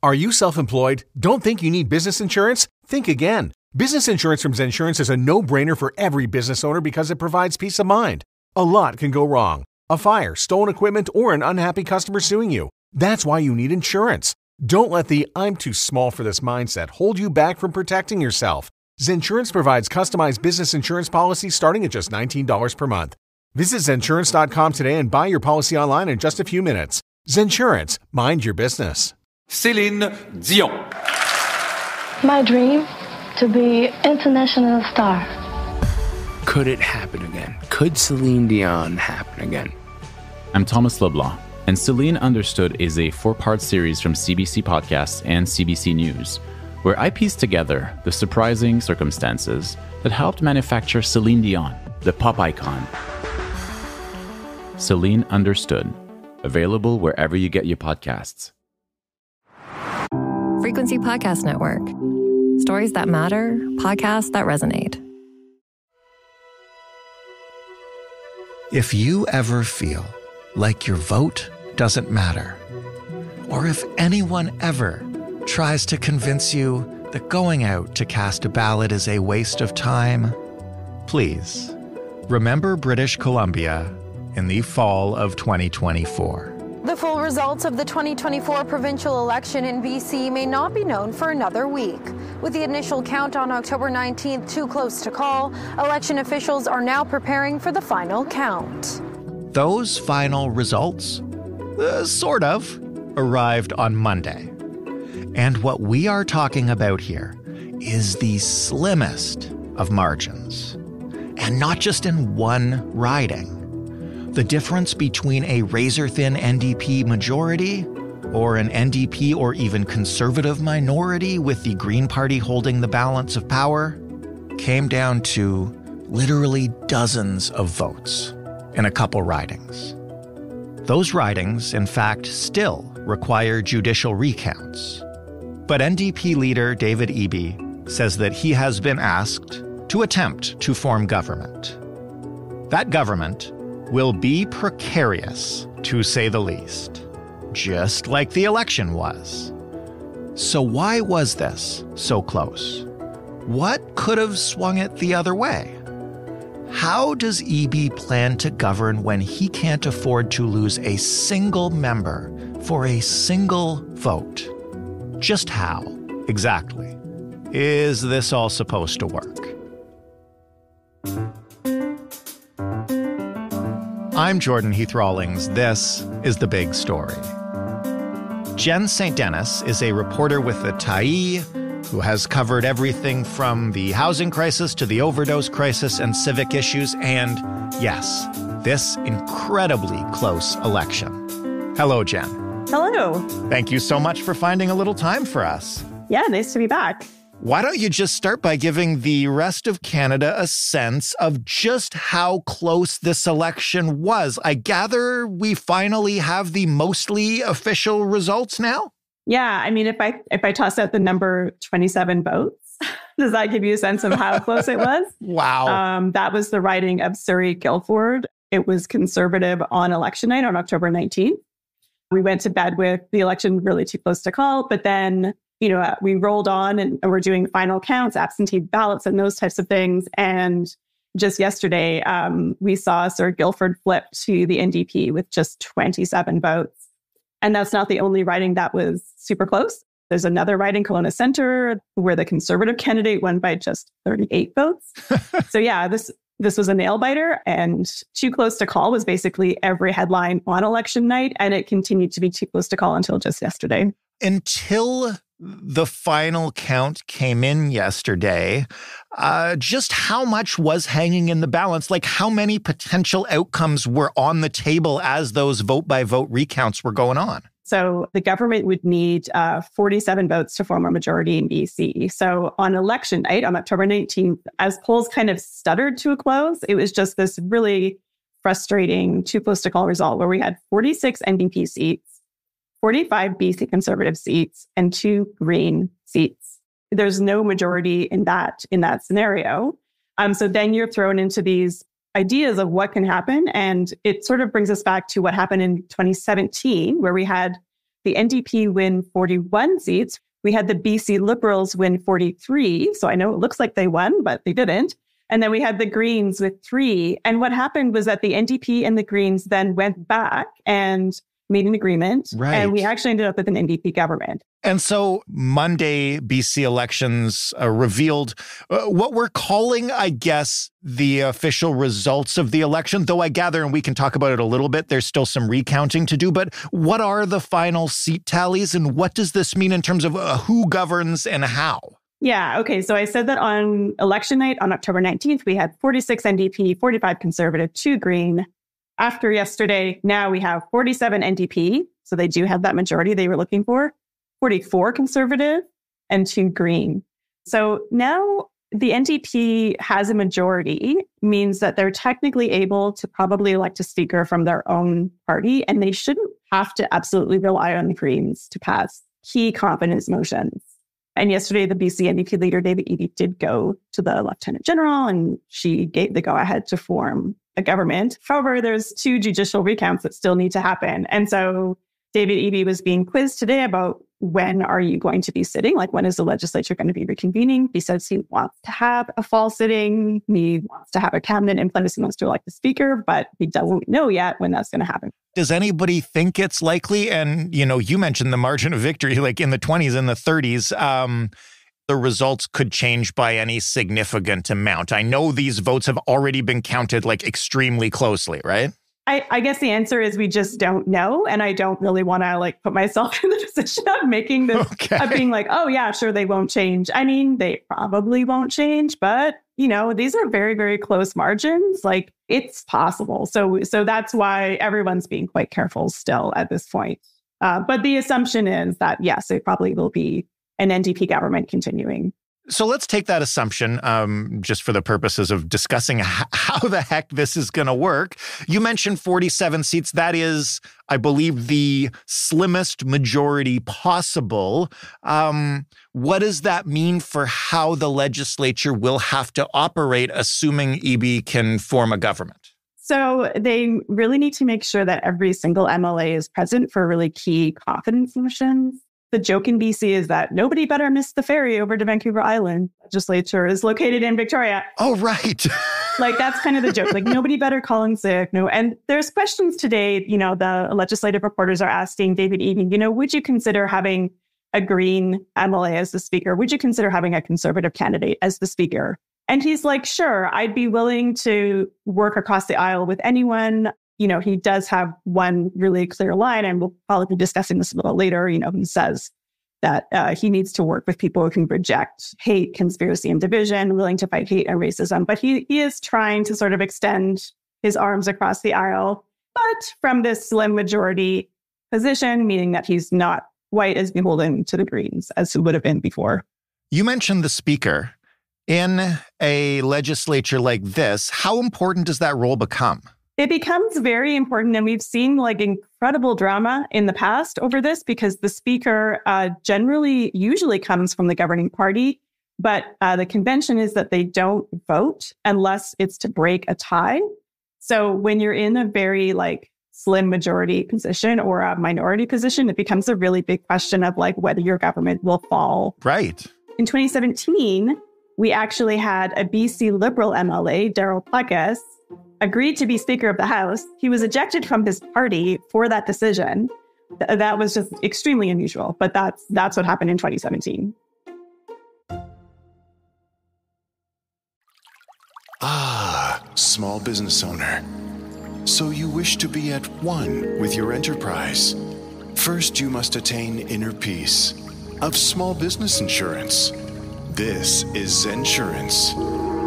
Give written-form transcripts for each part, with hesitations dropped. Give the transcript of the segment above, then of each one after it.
Are you self-employed? Don't think you need business insurance? Think again. Business insurance from Zensurance is a no-brainer for every business owner because it provides peace of mind. A lot can go wrong. A fire, stolen equipment, or an unhappy customer suing you. That's why you need insurance. Don't let the "I'm too small for this" mindset hold you back from protecting yourself. Zensurance provides customized business insurance policies starting at just $19 per month. Visit Zensurance.com today and buy your policy online in just a few minutes. Zensurance. Mind your business. Céline Dion. My dream, to be international star. Could it happen again? Could Celine Dion happen again? I'm Thomas Leblanc, and Celine Understood is a 4-part series from CBC Podcasts and CBC News, where I piece together the surprising circumstances that helped manufacture Celine Dion, the pop icon. Celine Understood, available wherever you get your podcasts. Frequency Podcast Network. Stories that matter, podcasts that resonate. If you ever feel like your vote doesn't matter, or if anyone ever tries to convince you that going out to cast a ballot is a waste of time, please remember British Columbia in the fall of 2024. The full results of the 2024 provincial election in BC may not be known for another week. With the initial count on October 19th too close to call, election officials are now preparing for the final count. Those final results, sort of, arrived on Monday. And what we are talking about here is the slimmest of margins. And not just in one riding. The difference between a razor-thin NDP majority or an NDP or even Conservative minority with the Green Party holding the balance of power came down to literally dozens of votes in a couple ridings. Those ridings, in fact, still require judicial recounts. But NDP leader David Eby says that he has been asked to attempt to form government. That government will be precarious, to say the least, just like the election was. So why was this so close? What could have swung it the other way? How does Eby plan to govern when he can't afford to lose a single member for a single vote? Just how, exactly, is this all supposed to work? I'm Jordan Heath Rawlings. This is The Big Story. Jen St. Denis is a reporter with the Tyee who has covered everything from the housing crisis to the overdose crisis and civic issues and, yes, this incredibly close election. Hello, Jen. Hello. Thank you so much for finding a little time for us. Yeah, nice to be back. Why don't you just start by giving the rest of Canada a sense of just how close this election was? I gather we finally have the mostly official results now? Yeah, I mean, if I toss out the number 27 votes, does that give you a sense of how close it was? Wow. That was the riding of Surrey-Guildford. It was Conservative on election night on October 19th. We went to bed with the election really too close to call, but then we rolled on and we're doing final counts, absentee ballots and those types of things. And just yesterday, we saw Surrey-Guildford flip to the NDP with just 27 votes. And that's not the only riding that was super close. There's another riding, Kelowna Centre, where the Conservative candidate won by just 38 votes. So yeah, this was a nail biter, and too close to call was basically every headline on election night. And it continued to be too close to call until just yesterday. Until the final count came in yesterday, just how much was hanging in the balance? Like, how many potential outcomes were on the table as those vote-by-vote recounts were going on? So the government would need 47 votes to form a majority in BC. So on election night, on October 19th, as polls kind of stuttered to a close, it was just this really frustrating too close to call result where we had 46 NDP seats, 45 BC Conservative seats, and 2 Green seats. There's no majority in that scenario. So then you're thrown into these ideas of what can happen. And it sort of brings us back to what happened in 2017, where we had the NDP win 41 seats. We had the BC Liberals win 43. So I know it looks like they won, but they didn't. And then we had the Greens with 3. And what happened was that the NDP and the Greens then went back and made an agreement. Right. And we actually ended up with an NDP government. And so Monday, BC elections revealed what we're calling, I guess, the official results of the election, though I gather, and we can talk about it a little bit, there's still some recounting to do. But what are the final seat tallies and what does this mean in terms of who governs and how? Yeah, okay. So I said that on election night on October 19th, we had 46 NDP, 45 Conservative, 2 Green. After yesterday, now we have 47 NDP. So they do have that majority they were looking for. 44 Conservative and 2 Green. So now the NDP has a majority, means that they're technically able to probably elect a speaker from their own party, and they shouldn't have to absolutely rely on the Greens to pass key confidence motions. And yesterday, the BC NDP leader, David Eby, did go to the Lieutenant General, and she gave the go-ahead to form a government. However, there's 2 judicial recounts that still need to happen. And so David Eby was being quizzed today about when are you going to be sitting? Like, when is the legislature going to be reconvening? He says he wants to have a fall sitting. He wants to have a cabinet in place. He wants to elect the speaker, but he doesn't know yet when that's going to happen. Does anybody think it's likely? And, you mentioned the margin of victory, like in the 20s and the 30s. The results could change by any significant amount. I know these votes have already been counted like extremely closely, right? I guess the answer is we just don't know. And I don't really want to put myself in the position of making this, of being like, oh yeah, sure, they won't change. I mean, they probably won't change, but these are very, very close margins. It's possible. So that's why everyone's being quite careful still at this point. But the assumption is that, yes, it probably will be an NDP government continuing. So let's take that assumption just for the purposes of discussing how the heck this is going to work. You mentioned 47 seats. That is, I believe, the slimmest majority possible. What does that mean for how the legislature will have to operate, assuming Eby can form a government? So they really need to make sure that every single MLA is present for really key confidence motions. The joke in BC is that nobody better miss the ferry over to Vancouver Island. Legislature is located in Victoria. Oh, right. That's kind of the joke. Nobody better call in sick. No. And there's questions today, the legislative reporters are asking David Eby, would you consider having a Green MLA as the speaker? Would you consider having a Conservative candidate as the speaker? And he's like, sure, I'd be willing to work across the aisle with anyone. He does have one really clear line, and we'll probably be discussing this a little later. He says that he needs to work with people who can reject hate, conspiracy, and division, willing to fight hate and racism. But he is trying to sort of extend his arms across the aisle, but from this slim majority position, meaning that he's not quite as beholden to the Greens as he would have been before. You mentioned the speaker. In a legislature like this, how important does that role become? It becomes very important, and we've seen incredible drama in the past over this because the speaker usually comes from the governing party, but the convention is that they don't vote unless it's to break a tie. So when you're in a very slim majority position or a minority position, it becomes a really big question of whether your government will fall. Right. In 2017, we actually had a BC Liberal MLA, Daryl Plekas, agreed to be Speaker of the House. He was ejected from his party for that decision. That was just extremely unusual, but that's what happened in 2017. Ah, small business owner. So you wish to be at one with your enterprise. First, you must attain inner peace of small business insurance. This is Zensurance.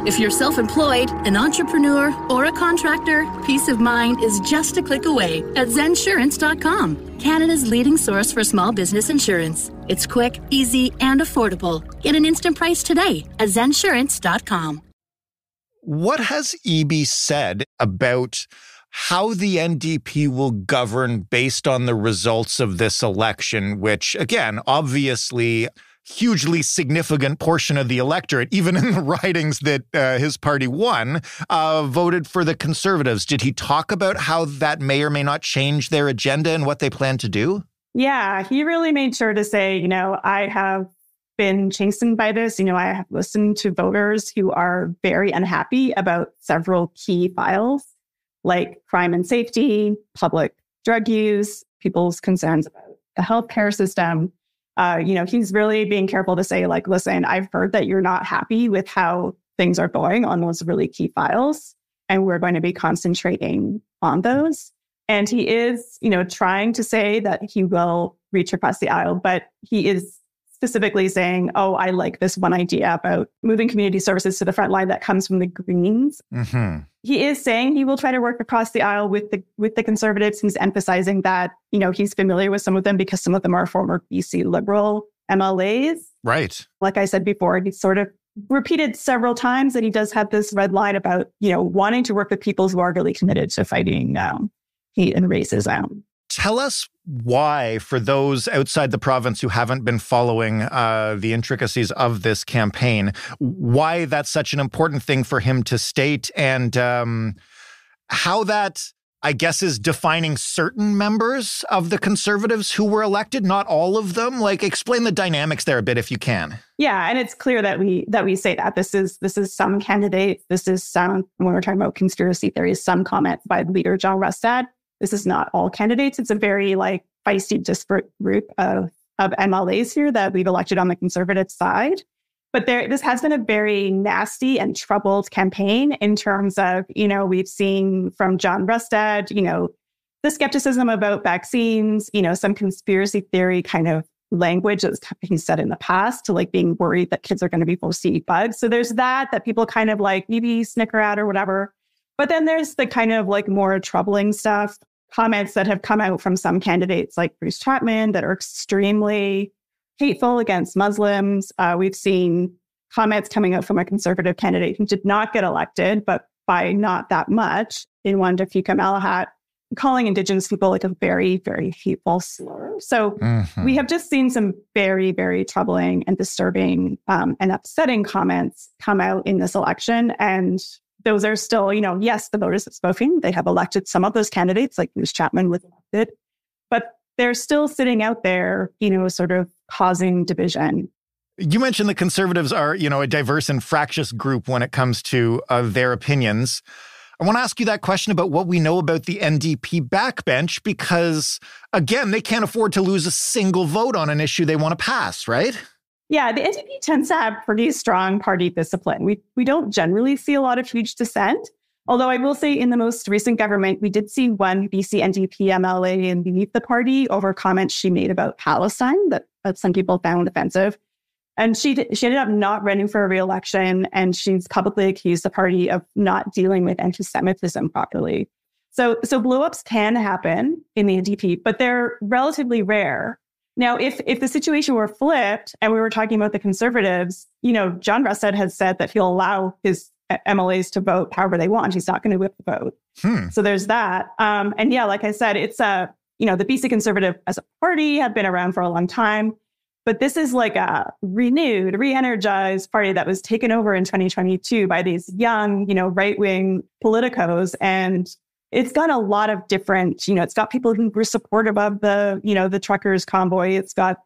If you're self-employed, an entrepreneur, or a contractor, peace of mind is just a click away at Zensurance.com, Canada's leading source for small business insurance. It's quick, easy, and affordable. Get an instant price today at Zensurance.com. What has Eby said about how the NDP will govern based on the results of this election, which, again, obviously hugely significant portion of the electorate, even in the ridings that his party won, voted for the Conservatives. Did he talk about how that may or may not change their agenda and what they plan to do? Yeah, he really made sure to say, I have been chastened by this. I have listened to voters who are very unhappy about several key files, like crime and safety, public drug use, people's concerns about the healthcare system. He's really being careful to say, like, listen, I've heard that you're not happy with how things are going on those really key files, and we're going to be concentrating on those. And he is, trying to say that he will reach across the aisle, but he is specifically saying, I like this one idea about moving community services to the front line that comes from the Greens. Mm-hmm. He is saying he will try to work across the aisle with the Conservatives. He's emphasizing that, he's familiar with some of them because some of them are former BC Liberal MLAs. Right. Like I said before, he sort of repeated several times that he does have this red line about, wanting to work with people who are really committed to fighting hate and racism. Tell us why, for those outside the province who haven't been following the intricacies of this campaign, why that's such an important thing for him to state, and how that, I guess, is defining certain members of the Conservatives who were elected, not all of them. Like, explain the dynamics there a bit if you can. Yeah, and it's clear that we say that this is some candidates. This is some, when we're talking about conspiracy theories, some comments by leader John Rustad. This is not all candidates. It's a very feisty, disparate group of MLAs here that we've elected on the Conservative side. But this has been a very nasty and troubled campaign in terms of, we've seen from John Rustad, the skepticism about vaccines, some conspiracy theory kind of language that's he said in the past, to being worried that kids are going to be forced to eat bugs. So there's that people kind of maybe snicker at or whatever. But then there's the kind of more troubling stuff, comments that have come out from some candidates like Bruce Chapman that are extremely hateful against Muslims. We've seen comments coming out from a Conservative candidate who did not get elected, but by not that much, in one to Fika Malahat, calling Indigenous people a very, very hateful slur. So we have just seen some very, very troubling and disturbing and upsetting comments come out in this election. And those are still, yes, the voters have spoken. They have elected some of those candidates, like Bruce Chapman was elected, but they're still sitting out there, sort of causing division. You mentioned the Conservatives are, a diverse and fractious group when it comes to their opinions. I want to ask you that question about what we know about the NDP backbench, because, again, they can't afford to lose a single vote on an issue they want to pass, right? Yeah, the NDP tends to have pretty strong party discipline. We don't generally see a lot of huge dissent. Although I will say in the most recent government, we did see one BC NDP MLA and leave the party over comments she made about Palestine that some people found offensive. And she ended up not running for a re-election, and she's publicly accused the party of not dealing with anti-Semitism properly. So blow-ups can happen in the NDP, but they're relatively rare. Now, if the situation were flipped and we were talking about the Conservatives, John Rustad has said that he'll allow his MLAs to vote however they want. He's not going to whip the vote. So there's that. And yeah, like I said, it's the BC Conservative as a party had been around for a long time, but this is like a renewed, re-energized party that was taken over in 2022 by these young, right-wing politicos. And it's got a lot of different, it's got people who were supportive of the truckers convoy. It's got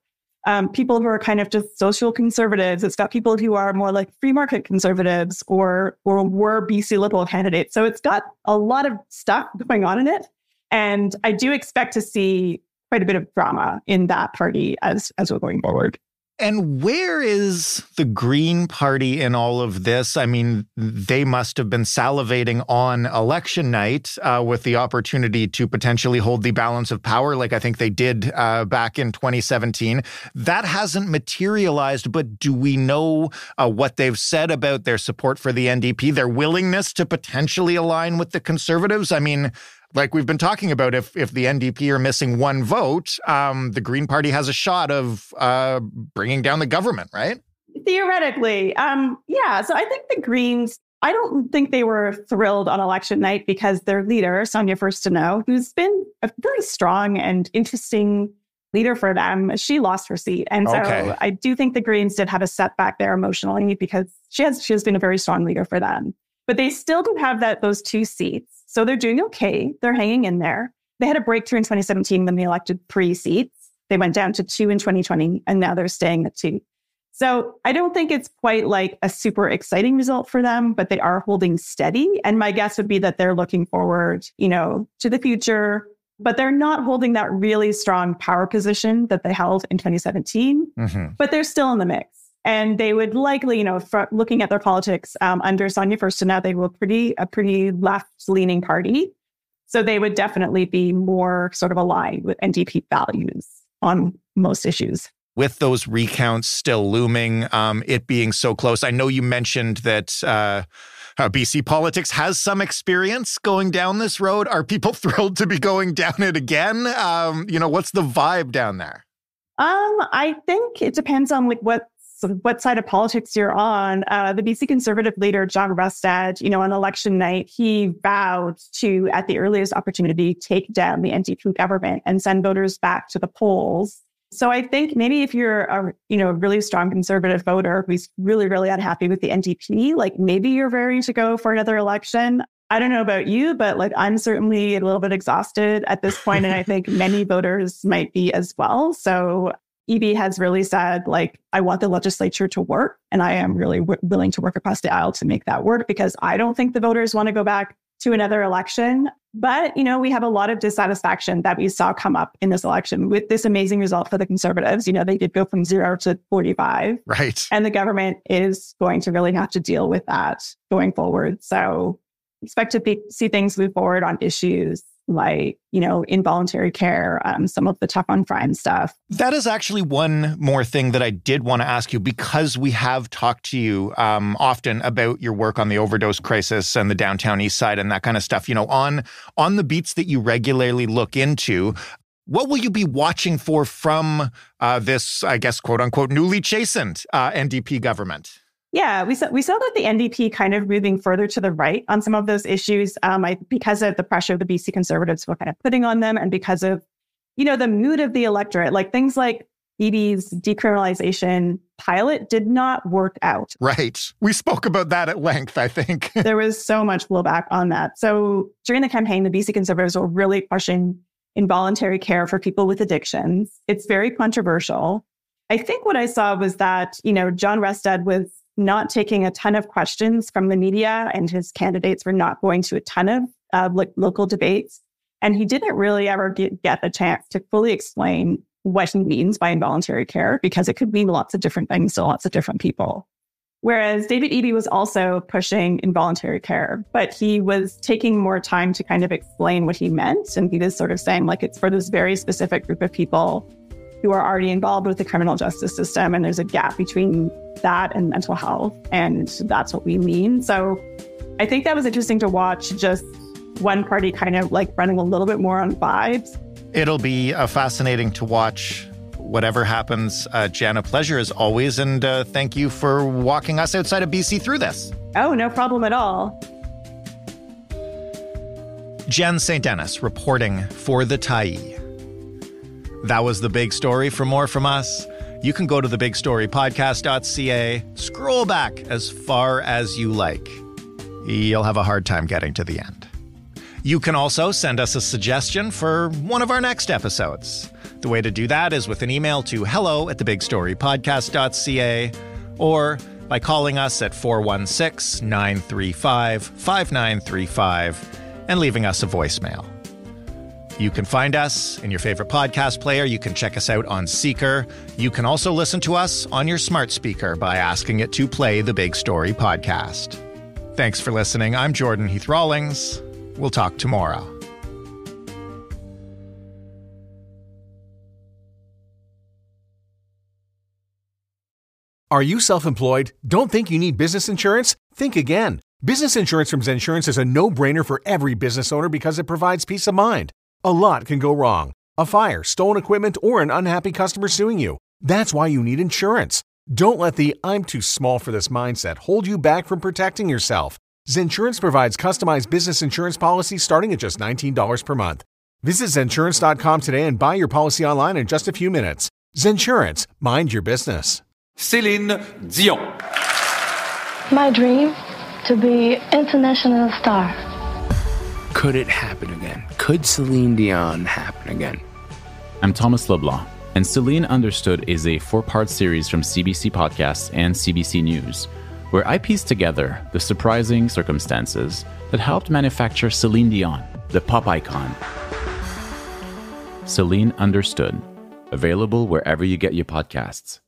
people who are kind of just social conservatives. It's got people who are more like free market conservatives or were BC Liberal candidates. So it's got a lot of stuff going on in it. And I do expect to see quite a bit of drama in that party as we're going forward. And where is the Green Party in all of this? I mean, they must have been salivating on election night with the opportunity to potentially hold the balance of power, like I think they did back in 2017. That hasn't materialized, but do we know what they've said about their support for the NDP, their willingness to potentially align with the Conservatives? I mean, like we've been talking about, if the NDP are missing one vote, the Green Party has a shot of bringing down the government, right? Theoretically. Yeah. So I think the Greens, I don't think they were thrilled on election night because their leader, Sonia Furstenau, who's been a very strong and interesting leader for them, she lost her seat. And so I do think the Greens did have a setback there emotionally because she has been a very strong leader for them. But they still do have those two seats. So they're doing okay. They're hanging in there. They had a breakthrough in 2017 when they elected 3 seats. They went down to 2 in 2020, and now they're staying at 2. So I don't think it's quite like a super exciting result for them, but they are holding steady. And my guess would be that they're looking forward, to the future, but they're not holding that really strong power position that they held in 2017, but they're still in the mix. And they would likely, looking at their politics under Sonia Furstenau, they were a pretty left-leaning party. So they would definitely be more sort of aligned with NDP values on most issues. With those recounts still looming, it being so close, I know you mentioned that BC politics has some experience going down this road. Are people thrilled to be going down it again? What's the vibe down there? I think it depends on what side of politics you're on. The BC Conservative leader, John Rustad, on election night, he vowed to, at the earliest opportunity, take down the NDP government and send voters back to the polls. So I think maybe if you're a really strong Conservative voter who's really, really unhappy with the NDP, maybe you're raring to go for another election. I don't know about you, but I'm certainly a little bit exhausted at this point, and I think many voters might be as well. So EB has really said, I want the legislature to work, and I am really willing to work across the aisle to make that work, because I don't think the voters want to go back to another election. But, we have a lot of dissatisfaction that we saw come up in this election with this amazing result for the Conservatives. They did go from 0 to 45. Right. And the government is going to really have to deal with that going forward. So expect to see things move forward on issues like, involuntary care, some of the tough on crime stuff. That is actually one more thing that I did want to ask you, because we have talked to you often about your work on the overdose crisis and the downtown east side and that kind of stuff. On the beats that you regularly look into, what will you be watching for from this, I guess, quote unquote, newly chastened NDP government? Yeah, we saw that the NDP kind of moving further to the right on some of those issues because of the pressure the BC Conservatives were kind of putting on them, and because of, the mood of the electorate. Things like EB's decriminalization pilot did not work out. Right. We spoke about that at length, I think. There was so much blowback on that. So during the campaign, the BC Conservatives were really pushing involuntary care for people with addictions. It's very controversial. I think what I saw was that, John Rustad was not taking a ton of questions from the media, and his candidates were not going to a ton of local debates. And he didn't really ever get the chance to fully explain what he means by involuntary care, because it could mean lots of different things to lots of different people. Whereas David Eby was also pushing involuntary care, but he was taking more time to kind of explain what he meant. And he was sort of saying, it's for this very specific group of people who are already involved with the criminal justice system. And there's a gap between that and mental health. And that's what we mean. So I think that was interesting to watch, just one party kind of running a little bit more on vibes. It'll be fascinating to watch whatever happens. Jen, a pleasure as always. And thank you for walking us outside of BC through this. Oh, no problem at all. Jen St. Denis reporting for the Tyee. That was The Big Story. For more from us, you can go to thebigstorypodcast.ca, scroll back as far as you like. You'll have a hard time getting to the end. You can also send us a suggestion for one of our next episodes. The way to do that is with an email to hello@thebigstorypodcast.ca, or by calling us at 416-935-5935 and leaving us a voicemail. You can find us in your favorite podcast player. You can check us out on Seeker. You can also listen to us on your smart speaker by asking it to play the Big Story podcast. Thanks for listening. I'm Jordan Heath Rawlings. We'll talk tomorrow. Are you self-employed? Don't think you need business insurance? Think again. Business insurance from Zensurance is a no-brainer for every business owner because it provides peace of mind. A lot can go wrong. A fire, stolen equipment, or an unhappy customer suing you. That's why you need insurance. Don't let the "I'm too small for this" mindset hold you back from protecting yourself. Zensurance provides customized business insurance policies starting at just $19 per month. Visit Zensurance.com today and buy your policy online in just a few minutes. Zensurance. Mind your business. Céline Dion. My dream, to be international star. Could it happen again? Could Celine Dion happen again? I'm Thomas Leblanc, and and Celine Understood is a 4-part series from CBC Podcasts and CBC News, where I piece together the surprising circumstances that helped manufacture Celine Dion, the pop icon. Celine Understood, available wherever you get your podcasts.